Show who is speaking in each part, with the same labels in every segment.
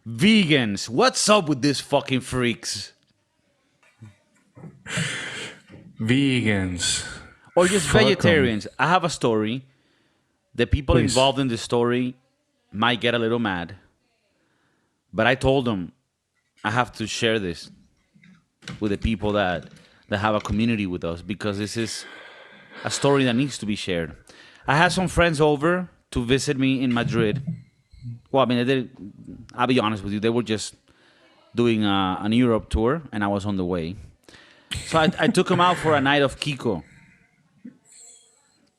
Speaker 1: Vegans, what's up with these fucking freaks?
Speaker 2: Vegans.
Speaker 1: Or just
Speaker 2: Fuck 'em.
Speaker 1: vegetarians. I have a story. The people
Speaker 2: Please.
Speaker 1: involved in the story might get a little mad. But I told them I have to share this with the people that have a community with us because this is a story that needs to be shared. I had some friends over to visit me in Madrid. Well, I mean, I'll be honest with you. They were just doing an Europe tour, and I was on the way. So I took them out for a night of KIKO.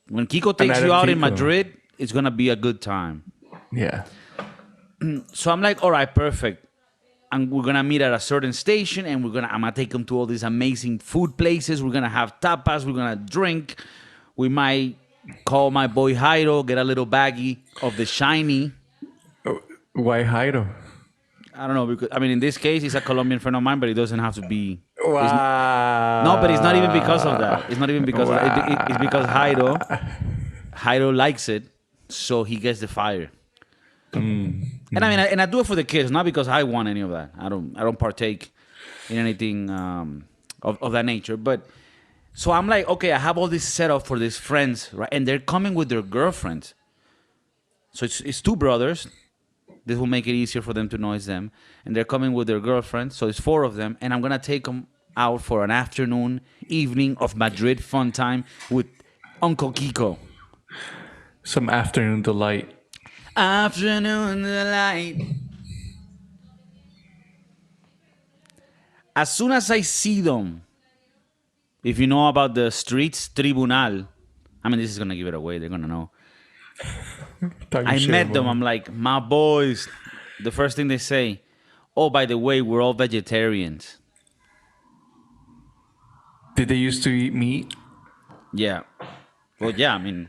Speaker 1: When KIKO takes
Speaker 2: night
Speaker 1: you
Speaker 2: of
Speaker 1: out in
Speaker 2: KIKO.
Speaker 1: Madrid, it's going to be a good time.
Speaker 2: Yeah.
Speaker 1: So I'm like, all right, perfect. And we're going to meet at a certain station, and I'm going to take them to all these amazing food places. We're going to have tapas. We're going to drink. We might call my boy Jairo, get a little baggie of the shiny.
Speaker 2: Why hide them?
Speaker 1: I don't know, because I mean, in this case, he's a Colombian friend of mine, but it doesn't have to be.
Speaker 2: Wow.
Speaker 1: No, but it's not even because of that. It's not even because of that. It's because Jairo likes it, so he gets the fire. And I mean, and I do it for the kids, not because I want any of that. I don't partake in anything of that nature. But so I'm like, okay, I have all this set up for these friends, right? And they're coming with their girlfriends. So it's two brothers. This will make it easier for them to know it's them. And they're coming with their girlfriends. So it's four of them. And I'm going to take them out for an afternoon, evening of Madrid fun time with Uncle KIKO.
Speaker 2: Some afternoon delight.
Speaker 1: Afternoon delight. As soon as I see them, if you know about the streets tribunal, I mean, this is going to give it away. They're going to know. I met them. I'm like, my boys. The first thing they say, oh, by the way, we're all vegetarians.
Speaker 2: Did they used to eat meat?
Speaker 1: Yeah. Well, yeah. I mean,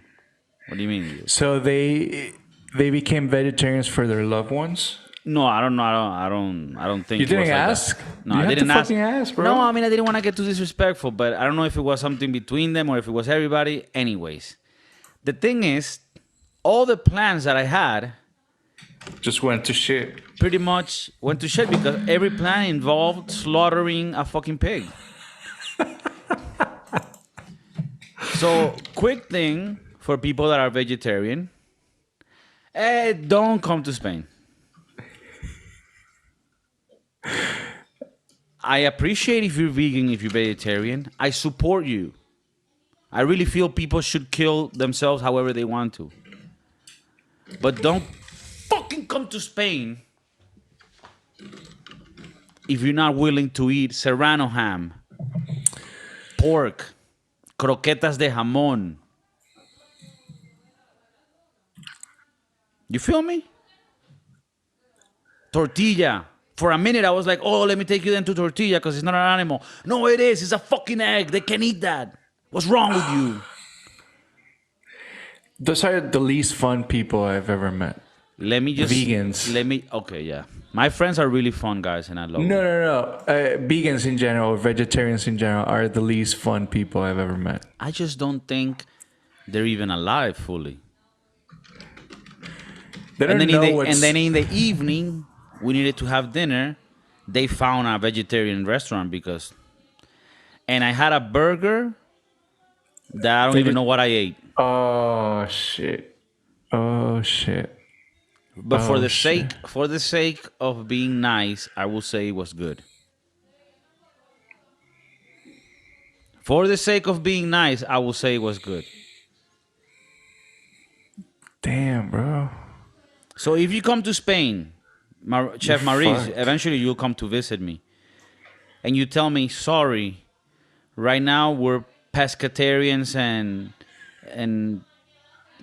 Speaker 1: what do you mean?
Speaker 2: So they became vegetarians for their loved ones?
Speaker 1: No, I don't know. I don't think
Speaker 2: You
Speaker 1: it
Speaker 2: didn't
Speaker 1: was like
Speaker 2: ask?
Speaker 1: That. No,
Speaker 2: You
Speaker 1: I
Speaker 2: have to
Speaker 1: didn't ask.
Speaker 2: fucking ask, bro.
Speaker 1: No, I mean, I didn't want to get too disrespectful, but I don't know if it was something between them or if it was everybody. Anyways, the thing is, all the plans that I had
Speaker 2: Just went to shit.
Speaker 1: pretty much went to shit because every plan involved slaughtering a fucking pig. So, quick thing for people that are vegetarian, don't come to Spain. I appreciate if you're vegan, if you're vegetarian. I support you. I really feel people should kill themselves however they want to. But don't fucking come to Spain if you're not willing to eat serrano ham, pork, croquetas de jamón. You feel me? Tortilla. For a minute, I was like, oh, let me take you then to tortilla because it's not an animal. No, it is. It's a fucking egg. They can't eat that. What's wrong with you?
Speaker 2: Those are the least fun people I've ever met.
Speaker 1: Let me just...
Speaker 2: Vegans.
Speaker 1: Okay, yeah. My friends are really fun guys and I love them.
Speaker 2: No. Vegans in general, vegetarians in general, are the least fun people I've ever met.
Speaker 1: I just don't think they're even alive fully.
Speaker 2: They don't
Speaker 1: And
Speaker 2: know
Speaker 1: then in the evening, we needed to have dinner. They found a vegetarian restaurant because... And I had a burger that I don't even know what I ate.
Speaker 2: Oh, shit.
Speaker 1: But for the sake of being nice, I will say it was good. For the sake of being nice, I will say it was good.
Speaker 2: Damn, bro.
Speaker 1: So if you come to Spain, Chef Maurice,
Speaker 2: fucked.
Speaker 1: eventually you'll come to visit me. And you tell me, sorry, right now we're pescatarians and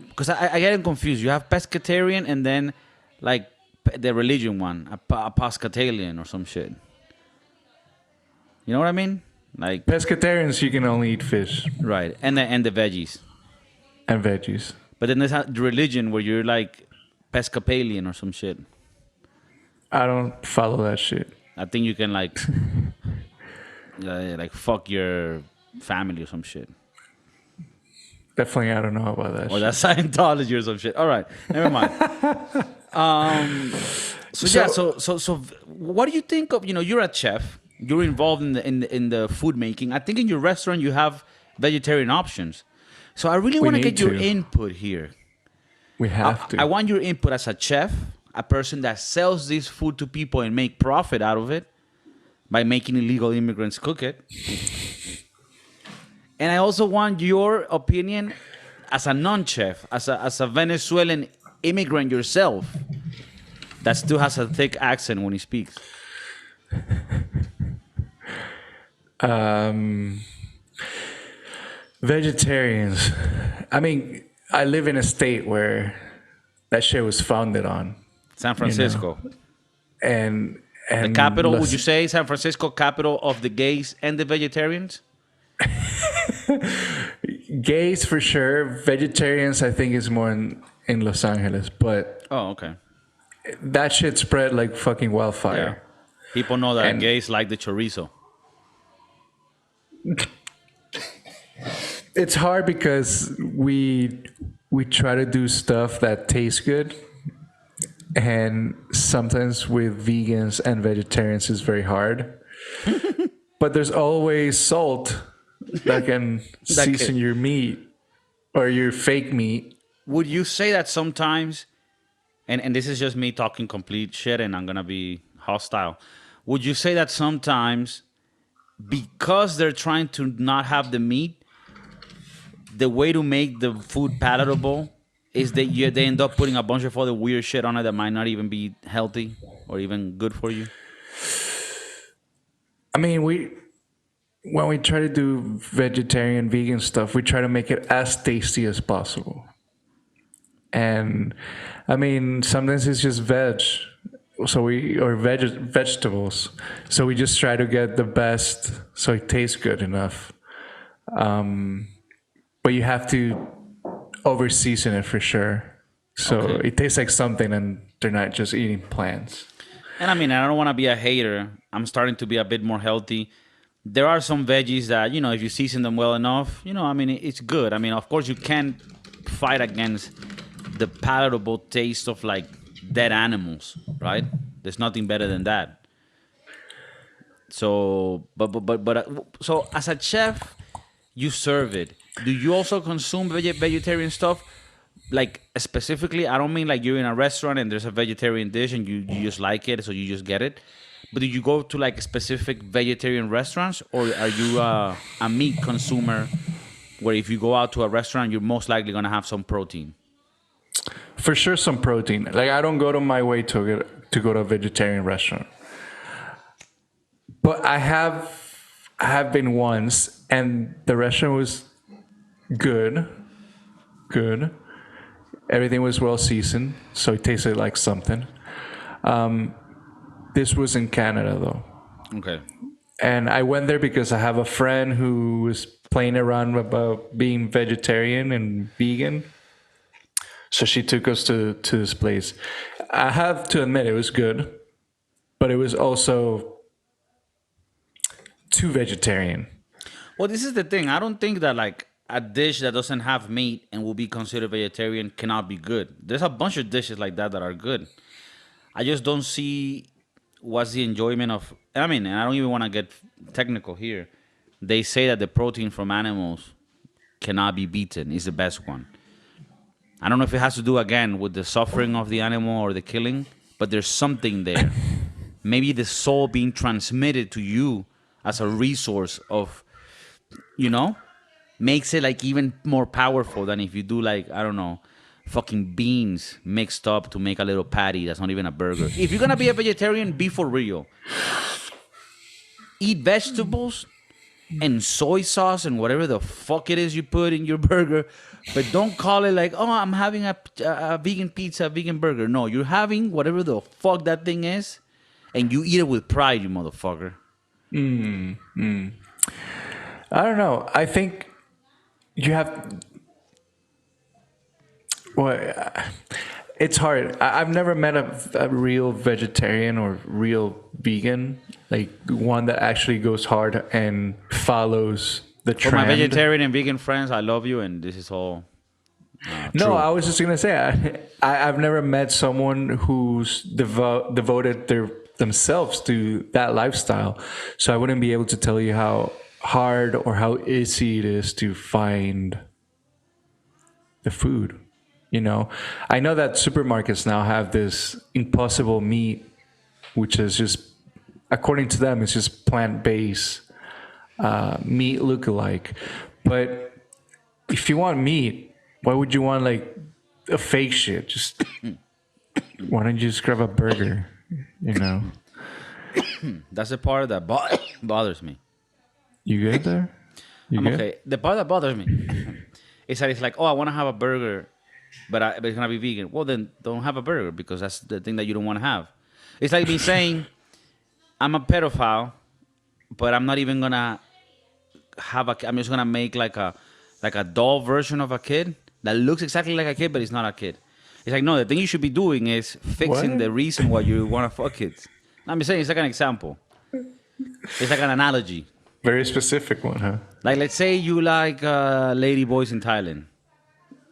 Speaker 1: because I get confused. You have pescatarian and then like the religion one, a POSCATalian or some shit. You know what I mean? Like
Speaker 2: Pescatarians, you can only eat fish
Speaker 1: right, and the veggies.
Speaker 2: and veggies.
Speaker 1: But then there's a religion where you're like Pescapalian or some shit.
Speaker 2: I don't follow that shit.
Speaker 1: I think you can like fuck your family or some shit.
Speaker 2: Definitely, I don't know about that.
Speaker 1: Or
Speaker 2: shit.
Speaker 1: that's Scientology or some shit. All right, never mind. So what do you think of? You're a chef. You're involved in the food making. I think in your restaurant you have vegetarian options. So I really want to get your input here.
Speaker 2: We have to.
Speaker 1: I want your input as a chef, a person that sells this food to people and make profit out of it by making illegal immigrants cook it. And I also want your opinion as a non-chef, as a Venezuelan immigrant yourself that still has a thick accent when he speaks.
Speaker 2: Vegetarians. I mean, I live in a state where that shit was founded on.
Speaker 1: San Francisco.
Speaker 2: And
Speaker 1: the capital, would you say San Francisco, capital of the gays and the vegetarians?
Speaker 2: Gays for sure. Vegetarians, I think, is more in Los Angeles. But
Speaker 1: okay.
Speaker 2: That shit spread like fucking wildfire.
Speaker 1: Yeah. People know that gays like the chorizo.
Speaker 2: It's hard because we try to do stuff that tastes good, and sometimes with vegans and vegetarians it's very hard. But there's always salt that can season your meat or your fake meat.
Speaker 1: Would you say that sometimes, and this is just me talking complete shit and I'm gonna be hostile, would you say that sometimes because they're trying to not have the meat, the way to make the food palatable is that they end up putting a bunch of other weird shit on it that might not even be healthy or even good for you?
Speaker 2: I mean, when we try to do vegetarian, vegan stuff, we try to make it as tasty as possible. And I mean, sometimes it's just vegetables. So we just try to get the best so it tastes good enough. But you have to over season it for sure. So it tastes like something and they're not just eating plants.
Speaker 1: And I mean, I don't want to be a hater. I'm starting to be a bit more healthy. There are some veggies that, if you season them well enough, I mean, it's good. I mean, of course, you can't fight against the palatable taste of like dead animals, right? There's nothing better than that. So, so as a chef, you serve it. Do you also consume vegetarian stuff? Like specifically, I don't mean like you're in a restaurant and there's a vegetarian dish and you just like it, so you just get it. But do you go to like specific vegetarian restaurants, or are you a meat consumer where if you go out to a restaurant, you're most likely going to have some protein?
Speaker 2: For sure, some protein. Like I don't go to my way to go to a vegetarian restaurant. But I have been once, and the restaurant was good. Everything was well seasoned, so it tasted like something. This was in Canada, though.
Speaker 1: Okay.
Speaker 2: And I went there because I have a friend who was playing around about being vegetarian and vegan. So she took us to this place. I have to admit it was good, but it was also too vegetarian.
Speaker 1: Well, this is the thing. I don't think that like a dish that doesn't have meat and will be considered vegetarian cannot be good. There's a bunch of dishes like that are good. I just don't see what's the enjoyment of. I mean, and I don't even want to get technical here. They say that the protein from animals cannot be beaten. It's the best one. I don't know if it has to do again with the suffering of the animal or the killing, but there's something there. Maybe the soul being transmitted to you as a resource of, makes it like even more powerful than if you do like, I don't know, fucking beans mixed up to make a little patty that's not even a burger. If you're going to be a vegetarian, be for real. Eat vegetables and soy sauce and whatever the fuck it is you put in your burger, but don't call it like, oh, I'm having a vegan pizza, a vegan burger. No, you're having whatever the fuck that thing is, and you eat it with pride, you motherfucker.
Speaker 2: I don't know. I think you have. Well, it's hard. I've never met a real vegetarian or real vegan, like one that actually goes hard and follows the
Speaker 1: For my
Speaker 2: trend.
Speaker 1: vegetarian and vegan friends, I love you, and this is all.
Speaker 2: No,
Speaker 1: true.
Speaker 2: I was just gonna say I've never met someone who's devoted themselves to that lifestyle, so I wouldn't be able to tell you how hard or how easy it is to find the food. You know, I know that supermarkets now have this impossible meat, which is just, according to them, it's just plant-based meat look-alike. But if you want meat, why would you want like a fake shit? Just why don't you just grab a burger? You know,
Speaker 1: That's the part that bothers me.
Speaker 2: you good there? You
Speaker 1: I'm
Speaker 2: good?
Speaker 1: okay. The part that bothers me is that it's like, oh, I want to have a burger, but it's gonna be vegan. Well, then don't have a burger because that's the thing that you don't want to have. It's like me saying, I'm a pedophile, but I'm not even gonna have a. I'm just gonna make like a doll version of a kid that looks exactly like a kid, but it's not a kid. It's like, no, the thing you should be doing is fixing
Speaker 2: What?
Speaker 1: the reason why you want to fuck kids. I'm just saying, it's like an example. It's like an analogy.
Speaker 2: Very specific one, huh?
Speaker 1: Like, let's say you like lady boys in Thailand,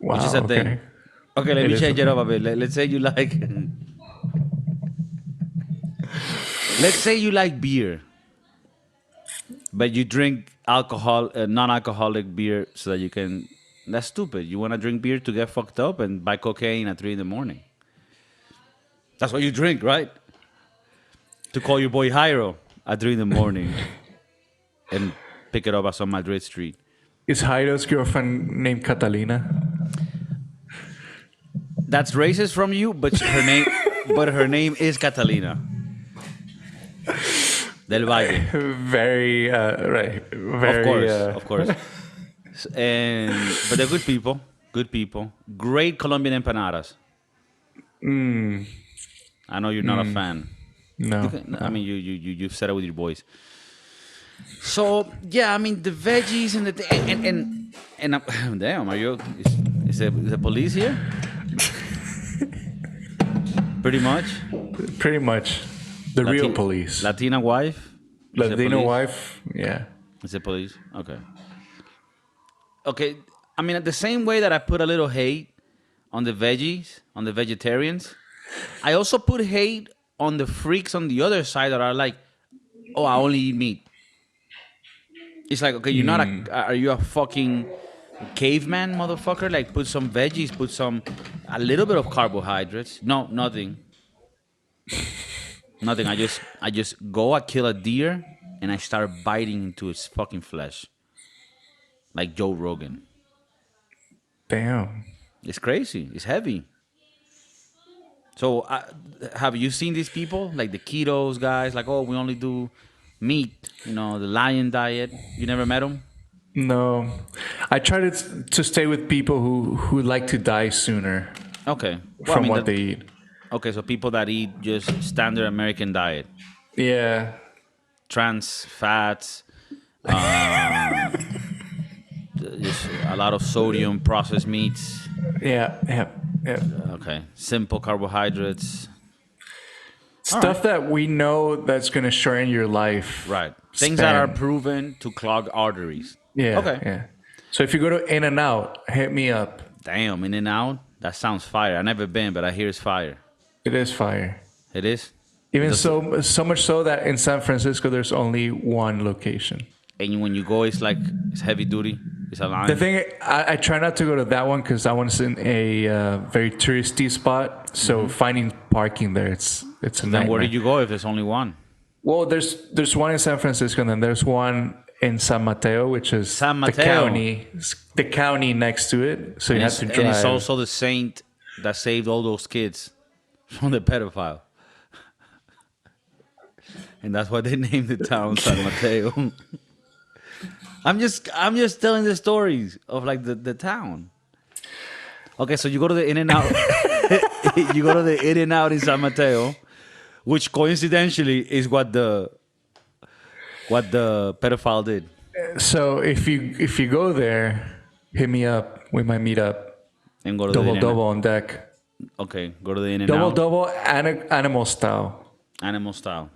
Speaker 2: Wow.
Speaker 1: which is a
Speaker 2: okay.
Speaker 1: thing. Okay, let
Speaker 2: It
Speaker 1: me
Speaker 2: is
Speaker 1: change
Speaker 2: a
Speaker 1: it up a bit. Let's say you like. Let's say you like beer, but you drink non-alcoholic beer so that you can. That's stupid. You want to drink beer to get fucked up and buy cocaine at 3 a.m. That's what you drink, right? To call your boy Jairo at 3 a.m. and pick it up at some Madrid street.
Speaker 2: Is Jairo's girlfriend named Catalina?
Speaker 1: That's racist from you, but her name is Catalina del Valle.
Speaker 2: Very right. Very.
Speaker 1: Of course. But they're good people. Good people. Great Colombian empanadas. I know you're not a fan.
Speaker 2: No.
Speaker 1: I mean, you've said it with your boys. So yeah, I mean the veggies and and damn, are you? Is the police here? Pretty much.
Speaker 2: Pretty much. The real police.
Speaker 1: Latina wife.
Speaker 2: Latino wife. Yeah.
Speaker 1: Is it police? Okay. Okay. I mean, the same way that I put a little hate on the veggies, on the vegetarians, I also put hate on the freaks on the other side that are like, oh, I only eat meat. It's like, okay, you're not are you a fucking caveman, motherfucker? Like, put some veggies, a little bit of carbohydrates. No, nothing. Nothing. I just I kill a deer, and I start biting into its fucking flesh. Like Joe Rogan.
Speaker 2: Damn.
Speaker 1: It's crazy. It's heavy. So, have you seen these people? Like the ketos guys, like, oh, we only do meat, the lion diet. You never met them?
Speaker 2: No. I try to stay with people who like to die sooner.
Speaker 1: Okay.
Speaker 2: From what they eat.
Speaker 1: Okay, so people that eat just standard American diet.
Speaker 2: Yeah.
Speaker 1: Trans fats, just a lot of sodium, processed meats.
Speaker 2: Yeah.
Speaker 1: Okay. Simple carbohydrates.
Speaker 2: Stuff that we know that's going to shorten your life.
Speaker 1: Right. Things that are proven to clog arteries.
Speaker 2: Yeah.
Speaker 1: Okay.
Speaker 2: Yeah. So if you go to In-N-Out, hit me up.
Speaker 1: Damn, In-N-Out? That sounds fire. I've never been, but I hear it's fire.
Speaker 2: It is fire.
Speaker 1: It is?
Speaker 2: Even so much so that in San Francisco, there's only one location.
Speaker 1: And when you go, it's heavy duty. It's a line.
Speaker 2: The thing, I try not to go to that one because that one's in a very touristy spot. So finding parking there, it's a nightmare.
Speaker 1: Then where did you go if there's only one?
Speaker 2: Well, there's one in San Francisco, and then there's one in San Mateo, which is
Speaker 1: San Mateo.
Speaker 2: the county next to it. So you have to drive.
Speaker 1: And it's also the saint that saved all those kids from the pedophile. And that's why they named the town San Mateo. I'm just telling the stories of like the town. Okay, so you go to the In-N-Out. You go to the In-N-Out in San Mateo, which coincidentally is what the pedophile did.
Speaker 2: So if you go there, hit me up. We might meet up.
Speaker 1: And go to the In-N-Out.
Speaker 2: Double on deck.
Speaker 1: Okay, go to the In-N-Out.
Speaker 2: Double animal style.
Speaker 1: Animal style.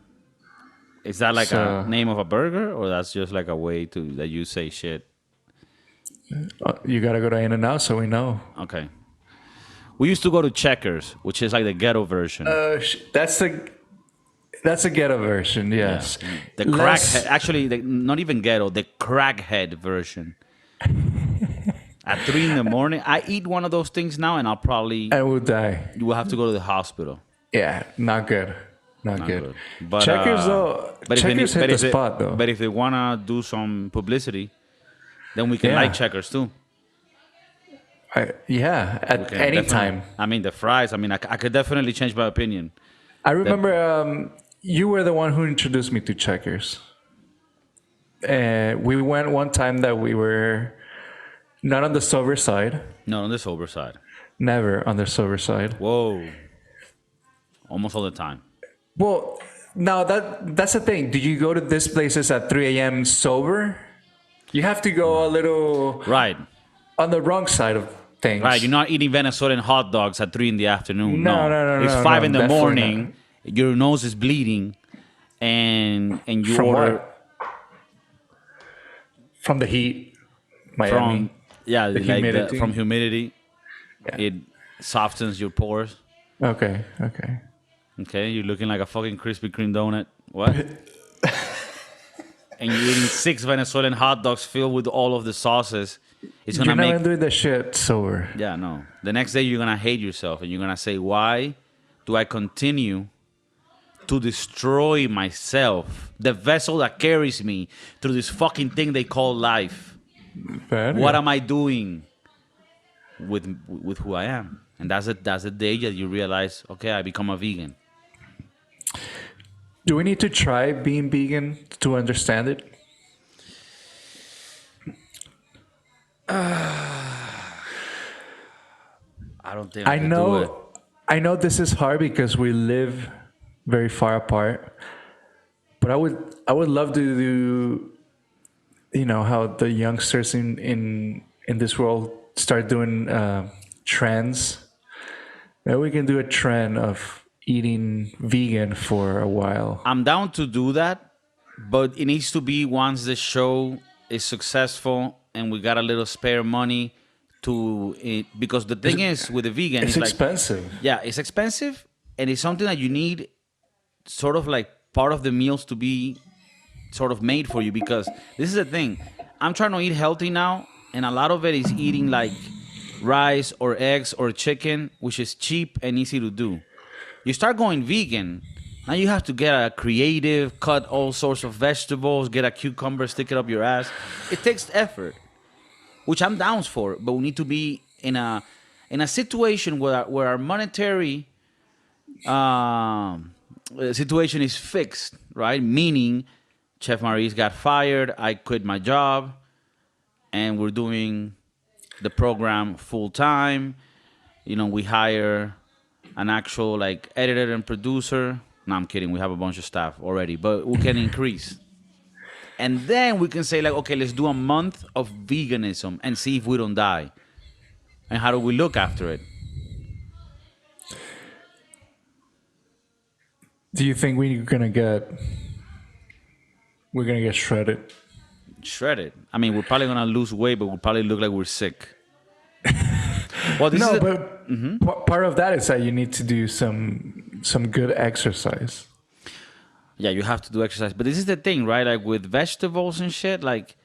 Speaker 1: Is that like
Speaker 2: So-
Speaker 1: a name of a burger, or that's just like a way that you say shit?
Speaker 2: You gotta go to In-N-Out so we know.
Speaker 1: Okay. We used to go to Checkers, which is like the ghetto version.
Speaker 2: That's a ghetto version, yes.
Speaker 1: The
Speaker 2: Less-
Speaker 1: crackhead, actually, not even ghetto, the crackhead version. At 3 in the morning, I eat one of those things now, and I'll probably
Speaker 2: I will die.
Speaker 1: you will have to go to the hospital.
Speaker 2: Yeah, not good. Not
Speaker 1: Not
Speaker 2: good.
Speaker 1: good. But
Speaker 2: Checkers though. Checkers hit the spot though.
Speaker 1: But if they wanna do some publicity, then we can
Speaker 2: Yeah.
Speaker 1: like Checkers too.
Speaker 2: At
Speaker 1: We
Speaker 2: any
Speaker 1: can
Speaker 2: time.
Speaker 1: definitely- I mean, the fries. I mean, I could definitely change my opinion.
Speaker 2: I remember you were the one who introduced me to Checkers. We went one time that we were not on the sober side.
Speaker 1: No, on the sober side.
Speaker 2: Never on the sober side.
Speaker 1: Whoa. Almost all the time.
Speaker 2: Well, now that's the thing. Do you go to these places at 3 a.m. sober? You have to go a little
Speaker 1: Right.
Speaker 2: on the wrong side of things.
Speaker 1: Right. You're not eating Venezuelan hot dogs at 3 in the afternoon.
Speaker 2: No,
Speaker 1: It's
Speaker 2: no,
Speaker 1: 5
Speaker 2: no,
Speaker 1: in the
Speaker 2: definitely
Speaker 1: morning. Your nose is bleeding, and you
Speaker 2: From
Speaker 1: order
Speaker 2: what? From the heat, Miami.
Speaker 1: from
Speaker 2: humidity.
Speaker 1: from humidity.
Speaker 2: Yeah.
Speaker 1: It softens your pores.
Speaker 2: Okay.
Speaker 1: Okay, you're looking like a fucking Krispy Kreme donut. What? And you're eating 6 Venezuelan hot dogs filled with all of the sauces. It's
Speaker 2: You're
Speaker 1: gonna
Speaker 2: not
Speaker 1: make
Speaker 2: gonna do that shit sober.
Speaker 1: Yeah, no. The next day you're gonna hate yourself and you're gonna say, why do I continue to destroy myself, the vessel that carries me through this fucking thing they call life?
Speaker 2: But
Speaker 1: What am I doing with who I am? And that's the day that you realize, okay, I become a vegan.
Speaker 2: do we need to try being vegan to understand it?
Speaker 1: I don't think
Speaker 2: I
Speaker 1: can do it.
Speaker 2: know this is hard because we live very far apart. But I would love to do, how the youngsters in this world start doing trends. Maybe we can do a trend of eating vegan for a while.
Speaker 1: I'm down to do that, but it needs to be once the show is successful and we got a little spare money to it. Because the thing is with the vegan,
Speaker 2: It's
Speaker 1: like,
Speaker 2: expensive.
Speaker 1: yeah, it's expensive, and it's something that you need sort of like part of the meals to be sort of made for you. Because this is the thing, I'm trying to eat healthy now, and a lot of it is eating like rice or eggs or chicken, which is cheap and easy to do. You start going vegan, now you have to get a creative, cut all sorts of vegetables, get a cucumber, stick it up your ass. It takes effort, which I'm down for, but we need to be in a situation where our monetary situation is fixed, right? Meaning, Chef Maurice got fired, I quit my job, and we're doing the program full time. We hire an actual like editor and producer. No, I'm kidding. We have a bunch of staff already, but we can increase. And then we can say like, okay, let's do a month of veganism and see if we don't die. And how do we look after it?
Speaker 2: Do you think we're gonna get shredded?
Speaker 1: Shredded. I mean, we're probably gonna lose weight, but we'll probably look like we're sick. Well, this
Speaker 2: No,
Speaker 1: is
Speaker 2: but part of that is that you need to do some good exercise.
Speaker 1: yeah, you have to do exercise. But this is the thing, right? Like with vegetables and shit, like,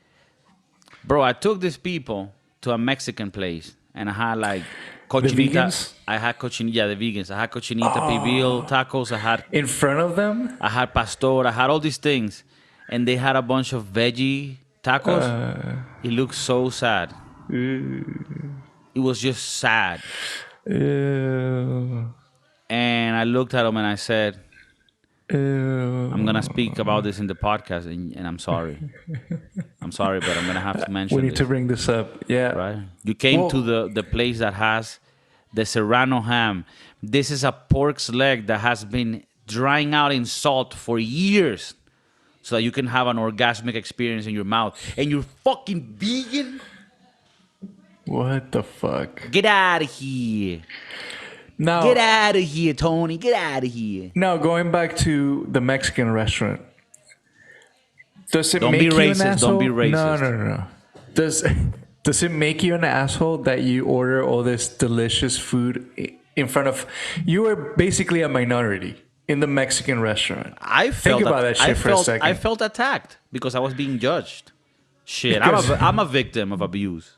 Speaker 1: bro, I took these people to a Mexican place and I had like cochinita.
Speaker 2: vegans?
Speaker 1: I had cochinita, yeah, the vegans. I had cochinita pibil tacos.
Speaker 2: In front of them?
Speaker 1: I had pastor. I had all these things. And they had a bunch of veggie tacos. It looked so sad. It was just sad.
Speaker 2: Ew.
Speaker 1: And I looked at them and I said,
Speaker 2: Ew.
Speaker 1: I'm going to speak about this in the podcast, and I'm sorry. I'm sorry, but I'm going to have to mention
Speaker 2: We need
Speaker 1: this,
Speaker 2: to bring this up. Yeah.
Speaker 1: right? You came
Speaker 2: Well-
Speaker 1: to the place that has the serrano ham. This is a pork's leg that has been drying out in salt for years so that you can have an orgasmic experience in your mouth. And you're fucking vegan?
Speaker 2: What the fuck?
Speaker 1: Get out of here.
Speaker 2: Now,
Speaker 1: Get out of here, Tony. Get out of here.
Speaker 2: now going back to the Mexican restaurant. Does it
Speaker 1: Don't
Speaker 2: make
Speaker 1: be
Speaker 2: you
Speaker 1: racist.
Speaker 2: an asshole?
Speaker 1: Don't be racist.
Speaker 2: No. Does it make you an asshole that you order all this delicious food in front of you? Are basically a minority in the Mexican restaurant. Think about that shit for a second.
Speaker 1: I felt attacked because I was being judged. Shit,
Speaker 2: Because-
Speaker 1: I'm a victim of abuse.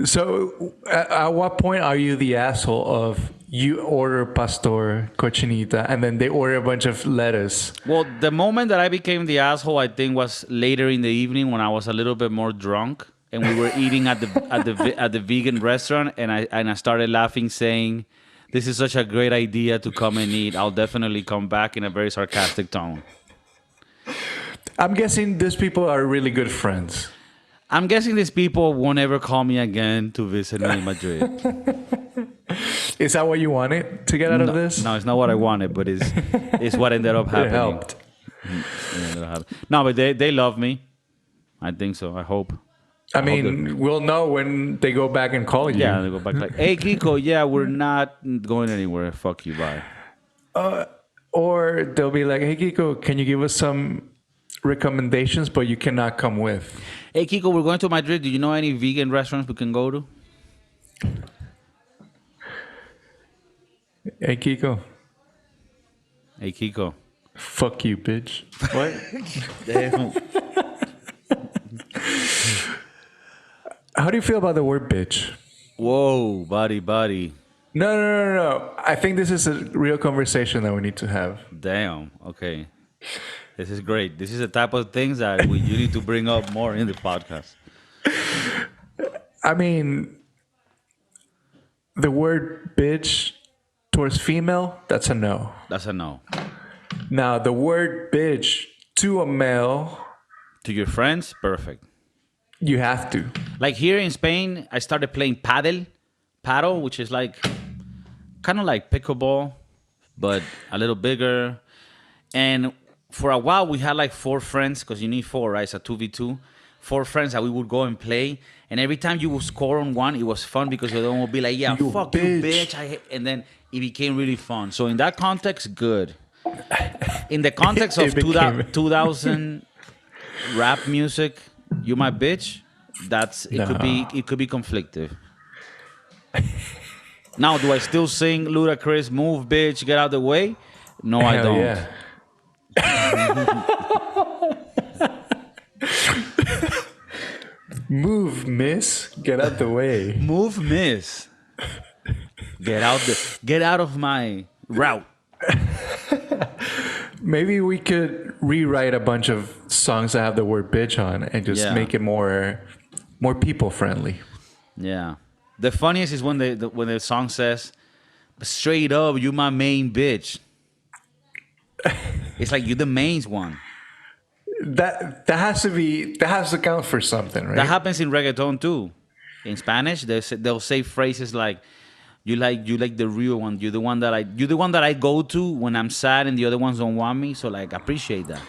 Speaker 2: So, at what point are you the asshole of you order pastor, cochinita, and then they order a bunch of lettuce?
Speaker 1: Well, the moment that I became the asshole, I think, was later in the evening when I was a little bit more drunk and we were eating at the vegan restaurant, and I started laughing, saying, "This is such a great idea to come and eat. I'll definitely come back," in a very sarcastic tone.
Speaker 2: I'm guessing these people are really good friends.
Speaker 1: I'm guessing these people won't ever call me again to visit me in Madrid.
Speaker 2: Is that what you wanted to get out of this?
Speaker 1: No, it's not what I wanted, but it's what ended up happening.
Speaker 2: It helped.
Speaker 1: No, but they love me. I think so. I hope.
Speaker 2: I mean, we'll know when they go back and call you.
Speaker 1: Yeah, they go back like, "Hey, Kiko, yeah, we're not going anywhere. Fuck you, bye."
Speaker 2: Or they'll be like, "Hey, Kiko, can you give us some recommendations, but you cannot come with?"
Speaker 1: "Hey, Kiko, we're going to Madrid. Do you know any vegan restaurants we can go to?"
Speaker 2: Hey, Kiko.
Speaker 1: "Hey, Kiko."
Speaker 2: Fuck you, bitch. What?
Speaker 1: Damn.
Speaker 2: How do you feel about the word bitch?
Speaker 1: Whoa, buddy.
Speaker 2: No. I think this is a real conversation that we need to have.
Speaker 1: Damn. Okay. This is great. This is the type of things that you need to bring up more in the podcast.
Speaker 2: I mean, the word bitch towards female, that's a no.
Speaker 1: That's a no.
Speaker 2: Now, the word bitch to a male,
Speaker 1: To your friends, perfect.
Speaker 2: you have to.
Speaker 1: Like here in Spain, I started playing paddle, which is like kind of like pickleball, but a little bigger. And for a while, we had like 4 friends, because you need 4, right? It's a 2v2. 4 friends that we would go and play. And every time you would score on one, it was fun because the other one would be like, "Yeah,
Speaker 2: You
Speaker 1: fuck
Speaker 2: bitch."
Speaker 1: you, bitch." And then it became really fun. So in that context, good. In the context of
Speaker 2: It became-
Speaker 1: 2000 rap music, "You my bitch," it could be conflictive. Now, do I still sing Ludacris, "Move, bitch, get out of the way"? No, I
Speaker 2: Hell
Speaker 1: don't.
Speaker 2: yeah. Move, miss. Get out the way.
Speaker 1: Move, miss. Get out of my route.
Speaker 2: Maybe we could rewrite a bunch of songs that have the word bitch on and just
Speaker 1: Yeah.
Speaker 2: make it more people friendly.
Speaker 1: Yeah. The funniest is when the song says, "Straight up, you my main bitch." It's like you the main one.
Speaker 2: That has to count for something, right?
Speaker 1: That happens in reggaeton too. In Spanish, they'll say phrases like, you like the real one. You're the one that I go to when I'm sad and the other ones don't want me. So like, appreciate that."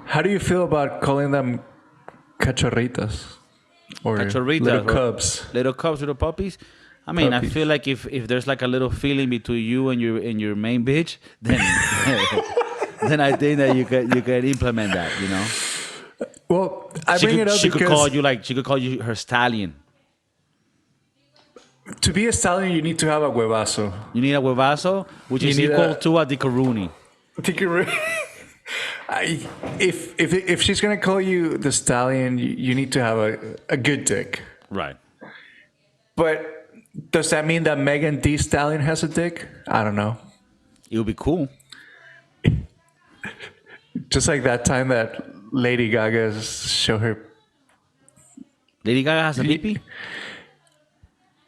Speaker 2: How do you feel about calling them cachorritas or
Speaker 1: Cachorritas,
Speaker 2: little
Speaker 1: or
Speaker 2: cubs?
Speaker 1: Little cubs, little puppies. I mean,
Speaker 2: Puppies.
Speaker 1: I feel like if there's like a little feeling between you and your main bitch, then then I think that you can implement that. You know,
Speaker 2: Well, I bring it up
Speaker 1: she
Speaker 2: because
Speaker 1: could call you her stallion.
Speaker 2: to be a stallion, you need to have a huevazo.
Speaker 1: You need a huevazo, which
Speaker 2: You
Speaker 1: is
Speaker 2: need
Speaker 1: equal
Speaker 2: a-
Speaker 1: to a dicaruni.
Speaker 2: If she's gonna call you the stallion, you need to have a good dick.
Speaker 1: Right.
Speaker 2: But does that mean that Megan Thee Stallion has a dick? I don't know.
Speaker 1: It would be cool.
Speaker 2: Just like that time that Lady Gaga showed her.
Speaker 1: Lady Gaga has a pee-pee?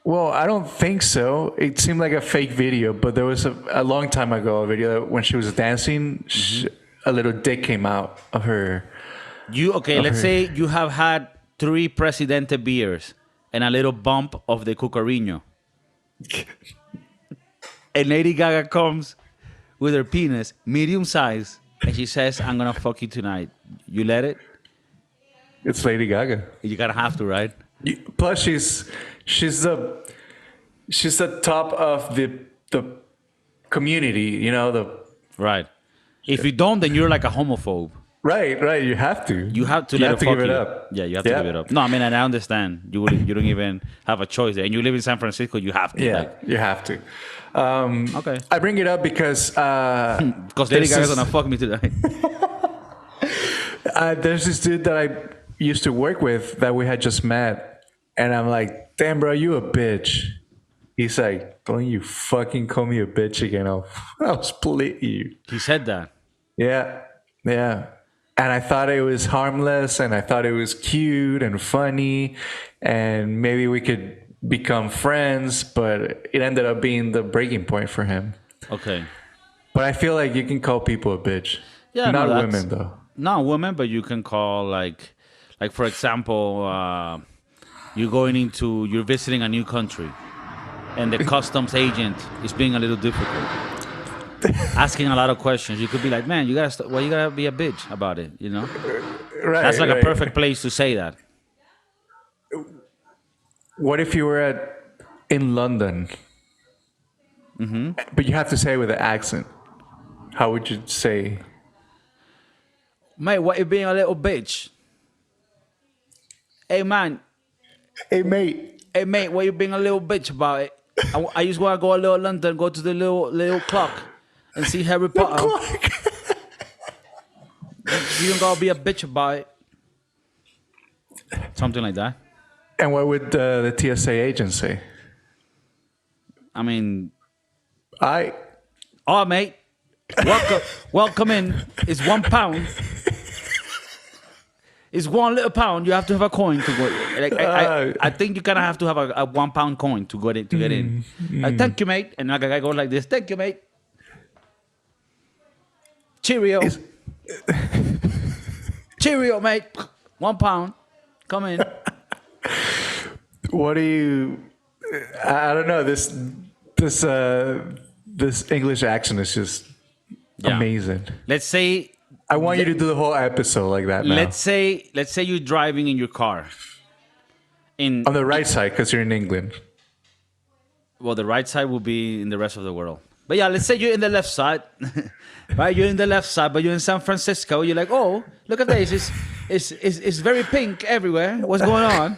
Speaker 2: Well, I don't think so. It seemed like a fake video, but there was a long time ago a video when she was dancing, a little dick came out of her.
Speaker 1: Let's say you have had 3 Presidente beers and a little bump of the cucariño. And Lady Gaga comes with her penis, medium size, and she says, "I'm gonna fuck you tonight." You let it?
Speaker 2: It's Lady Gaga.
Speaker 1: You gotta have to, right?
Speaker 2: Plus, she's the top of the community. You know the.
Speaker 1: Right. If you don't, then you're like a homophobe.
Speaker 2: Right. You have to.
Speaker 1: You have to
Speaker 2: You
Speaker 1: let
Speaker 2: have
Speaker 1: it
Speaker 2: to
Speaker 1: fuck
Speaker 2: give it
Speaker 1: you.
Speaker 2: up.
Speaker 1: Yeah, you have to give it up. No, I mean, and I understand. You don't even have a choice there. And you live in San Francisco, you have to.
Speaker 2: Yeah,
Speaker 1: Like,
Speaker 2: you have to.
Speaker 1: okay.
Speaker 2: I bring it up because
Speaker 1: Because Lady Gaga's gonna fuck me today.
Speaker 2: there's this dude that I used to work with that we had just met, and I'm like, "Damn, bro, you a bitch." He's like, "Don't you fucking call me a bitch again? I'll split you."
Speaker 1: He said that.
Speaker 2: Yeah. And I thought it was harmless, and I thought it was cute and funny, and maybe we could become friends, but it ended up being the breaking point for him.
Speaker 1: Okay.
Speaker 2: But I feel like you can call people a bitch.
Speaker 1: Yeah,
Speaker 2: Not
Speaker 1: no,
Speaker 2: women, though.
Speaker 1: Not women, but you can call like for example, you're visiting a new country, and the customs agent is being a little difficult, asking a lot of questions. You could be like, man, you gotta be a bitch about it, you know?
Speaker 2: Right.
Speaker 1: That's like a
Speaker 2: right.
Speaker 1: perfect place to say that.
Speaker 2: What if you were in London, but you have to say it with an accent? How would you say?
Speaker 1: Mate, what you being a little bitch? Hey man,
Speaker 2: Hey, mate.
Speaker 1: hey mate, what you being a little bitch about it? I just want to go a little London, go to the little clock, and see Harry Potter. You don't gotta be a bitch about it. Something like that.
Speaker 2: And what would the TSA agent say?
Speaker 1: I mean,
Speaker 2: I.
Speaker 1: oh mate, welcome in. It's £1. It's 1 little pound. You have to have a coin to go. Like, I think you kind of have to have a £1 coin to get in. Like, thank you, mate. And like a guy go like this. Thank you, mate. Cheerio. Cheerio, mate. £1. Come in.
Speaker 2: What do you? I don't know. This English accent is just amazing.
Speaker 1: Let's say
Speaker 2: I want you to do the whole episode like that now.
Speaker 1: let's say you're driving in your car. On
Speaker 2: the right side, because you're in England.
Speaker 1: Well, the right side will be in the rest of the world. But yeah, let's say you're in the left side, right? You're in the left side, but you're in San Francisco. You're like, oh, look at this. It's very pink everywhere. What's going on?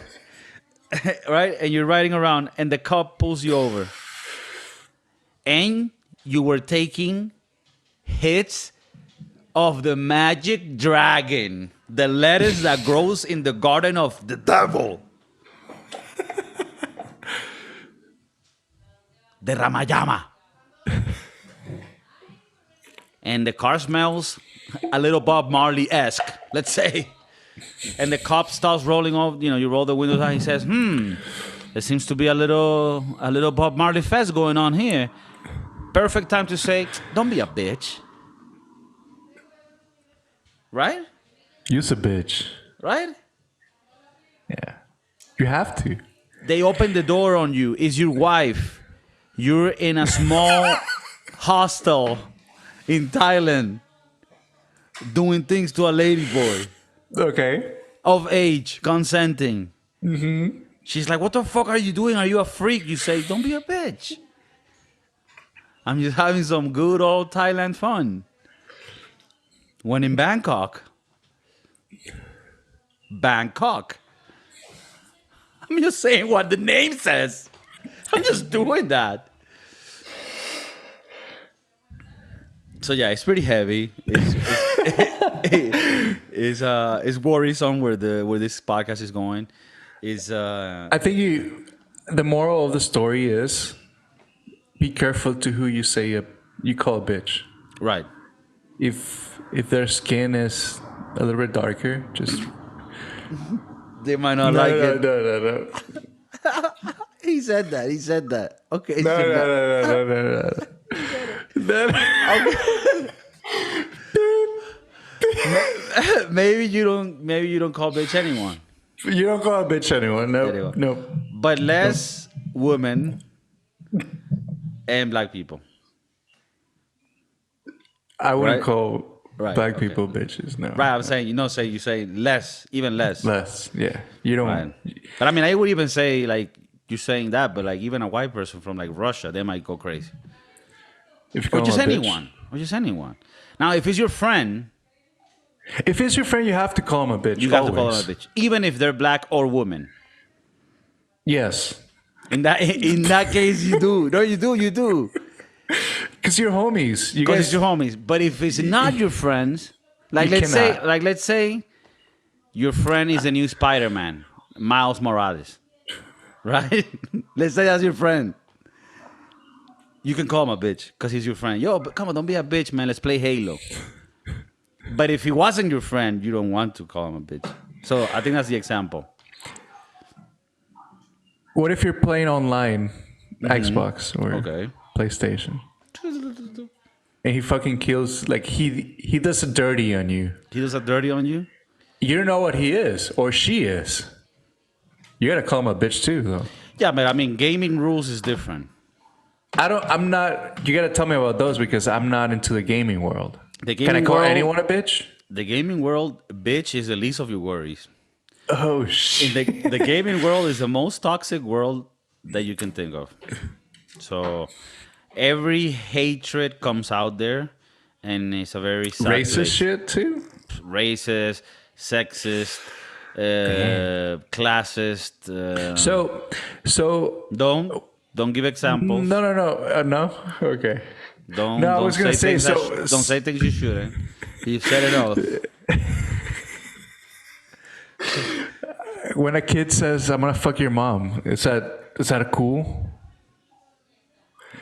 Speaker 1: Right? And you're riding around, and the cop pulls you over. And you were taking hits of the magic dragon, the lettuce that grows in the garden of the devil. The Ramayama. And the car smells a little Bob Marley-esque, let's say. And the cop starts rolling off, you roll the windows out, he says, there seems to be a little Bob Marley fest going on here. Perfect time to say, don't be a bitch. Right?
Speaker 2: You's a bitch.
Speaker 1: Right?
Speaker 2: Yeah. You have to.
Speaker 1: They open the door on you. It's your wife. You're in a small hostel in Thailand doing things to a lady boy.
Speaker 2: Okay.
Speaker 1: Of age, consenting. Mm-hmm. She's like, what the fuck are you doing? Are you a freak? You say, don't be a bitch. I'm just having some good old Thailand fun. When in Bangkok. I'm just saying what the name says. I'm just doing that. So yeah, it's pretty heavy. It's worrisome where this podcast is going.
Speaker 2: I think the moral of the story is be careful to who you say you call a bitch.
Speaker 1: Right.
Speaker 2: If their skin is a little bit darker, just
Speaker 1: they might not like it.
Speaker 2: No.
Speaker 1: He said that. Okay.
Speaker 2: No.
Speaker 1: Maybe you don't call bitch anyone.
Speaker 2: You don't call a bitch anyone. No.
Speaker 1: But less women and black people.
Speaker 2: I wouldn't call black people bitches. No.
Speaker 1: Right. I'm saying you say less, even less.
Speaker 2: Less. Yeah. You don't.
Speaker 1: Right. But I mean, I would even say like you're saying that, but like even a white person from like Russia, they might go crazy.
Speaker 2: If you
Speaker 1: Or just anyone. Now, if it's your friend,
Speaker 2: If it's your friend, you have to call him a bitch.
Speaker 1: You have
Speaker 2: always.
Speaker 1: to call them a bitch, even if they're black or woman.
Speaker 2: Yes.
Speaker 1: In that case, you do. No, you do.
Speaker 2: Because you're homies. You
Speaker 1: Because
Speaker 2: guys.
Speaker 1: it's your homies. But if it's not your friends, like
Speaker 2: You
Speaker 1: let's say your friend is the new Spider-Man, Miles Morales, right? Let's say that's your friend. You can call him a bitch because he's your friend. Yo, but come on, don't be a bitch, man. Let's play Halo. But if he wasn't your friend, you don't want to call him a bitch. So I think that's the example.
Speaker 2: What if you're playing online, Xbox or PlayStation, and he fucking kills, like he does a dirty on you.
Speaker 1: He does a dirty on you?
Speaker 2: You don't know what he is or she is. You gotta call him a bitch too, though.
Speaker 1: Yeah, but I mean, gaming rules is different.
Speaker 2: I'm not. You gotta tell me about those because I'm not into the gaming world. Can I call anyone a bitch?
Speaker 1: The gaming world, bitch, is the least of your worries.
Speaker 2: Oh shit!
Speaker 1: The gaming world is the most toxic world that you can think of. So every hatred comes out there, and it's a very sad
Speaker 2: racist
Speaker 1: place.
Speaker 2: shit too.
Speaker 1: Racist, sexist, classist.
Speaker 2: So
Speaker 1: don't give examples.
Speaker 2: No. Okay.
Speaker 1: Don't.
Speaker 2: I was gonna say so.
Speaker 1: Don't say things you shouldn't. You've said it all.
Speaker 2: When a kid says, "I'm gonna fuck your mom," is that a cool?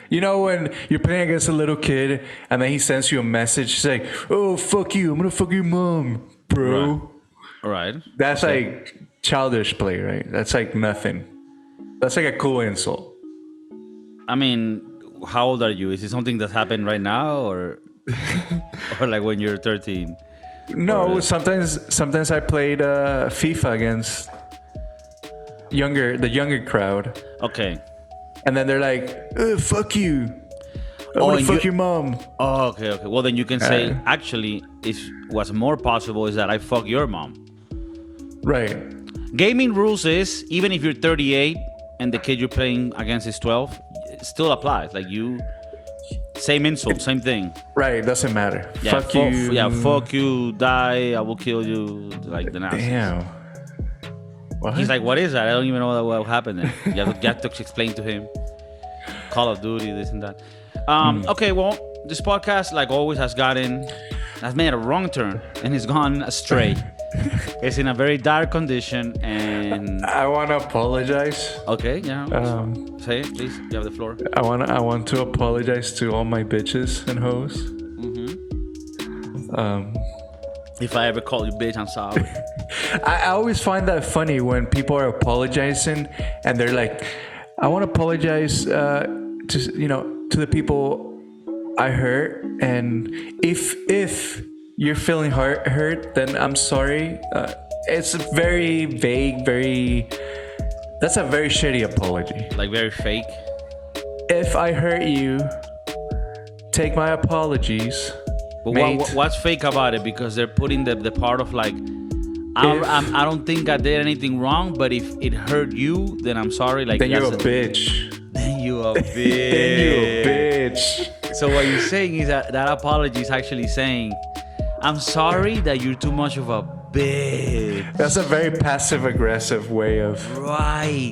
Speaker 2: You know, when you're playing against a little kid and then he sends you a message saying, "Oh, fuck you, I'm gonna fuck your mom, bro."
Speaker 1: Right.
Speaker 2: That's like childish play, right? That's like nothing. That's like a cool insult.
Speaker 1: I mean, how old are you? Is it something that's happened right now, or like when you're 13?
Speaker 2: No, sometimes I played FIFA against the younger crowd.
Speaker 1: Okay.
Speaker 2: And then they're like, "Fuck you! I'm gonna fuck your mom."
Speaker 1: Oh, okay. Well, then you can say, actually, what's more possible is that I fuck your mom.
Speaker 2: Right.
Speaker 1: Gaming rules is, even if you're 38 and the kid you're playing against is 12, it still applies. Like same insult, same thing.
Speaker 2: Right, doesn't matter.
Speaker 1: Yeah,
Speaker 2: fuck you.
Speaker 1: Yeah, fuck you, die, I will kill you, like the Nazis.
Speaker 2: Damn. What?
Speaker 1: He's like, what is that? I don't even know what happened there. You have to explain to him. Call of Duty, this and that. Okay, well, this podcast, like always, has made a wrong turn and has gone astray. It's in a very dire condition, and
Speaker 2: I want to apologize.
Speaker 1: Okay, yeah. Say it, please. You have the floor.
Speaker 2: I want to apologize to all my bitches and hoes.
Speaker 1: If I ever call you bitch, I'm sorry.
Speaker 2: I always find that funny when people are apologizing and they're like, "I want to apologize to the people I hurt, and if you're feeling hurt, then I'm sorry." It's very vague, that's a very shitty apology.
Speaker 1: Like very fake.
Speaker 2: If I hurt you, take my apologies.
Speaker 1: But what's fake about it? Because they're putting the part of like, I don't think I did anything wrong, but if it hurt you, then I'm sorry. Like
Speaker 2: then you're a bitch.
Speaker 1: Then you a bitch.
Speaker 2: Then you a bitch.
Speaker 1: So what you're saying is that apology is actually saying, I'm sorry that you're too much of a bitch.
Speaker 2: That's a very passive aggressive way of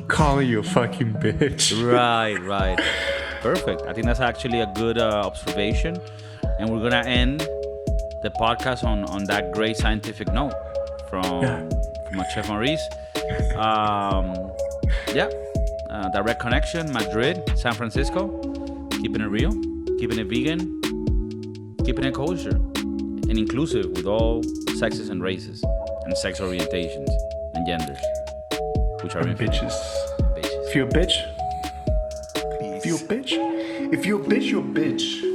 Speaker 2: calling you a fucking bitch.
Speaker 1: Right. Perfect. I think that's actually a good observation. And we're going to end the podcast on that great scientific note from Chef Maurice. Direct connection, Madrid, San Francisco. Keeping it real, keeping it vegan, keeping it kosher, and inclusive with all sexes and races and sex orientations and genders, which are
Speaker 2: bitches. If you're a bitch, you're a bitch.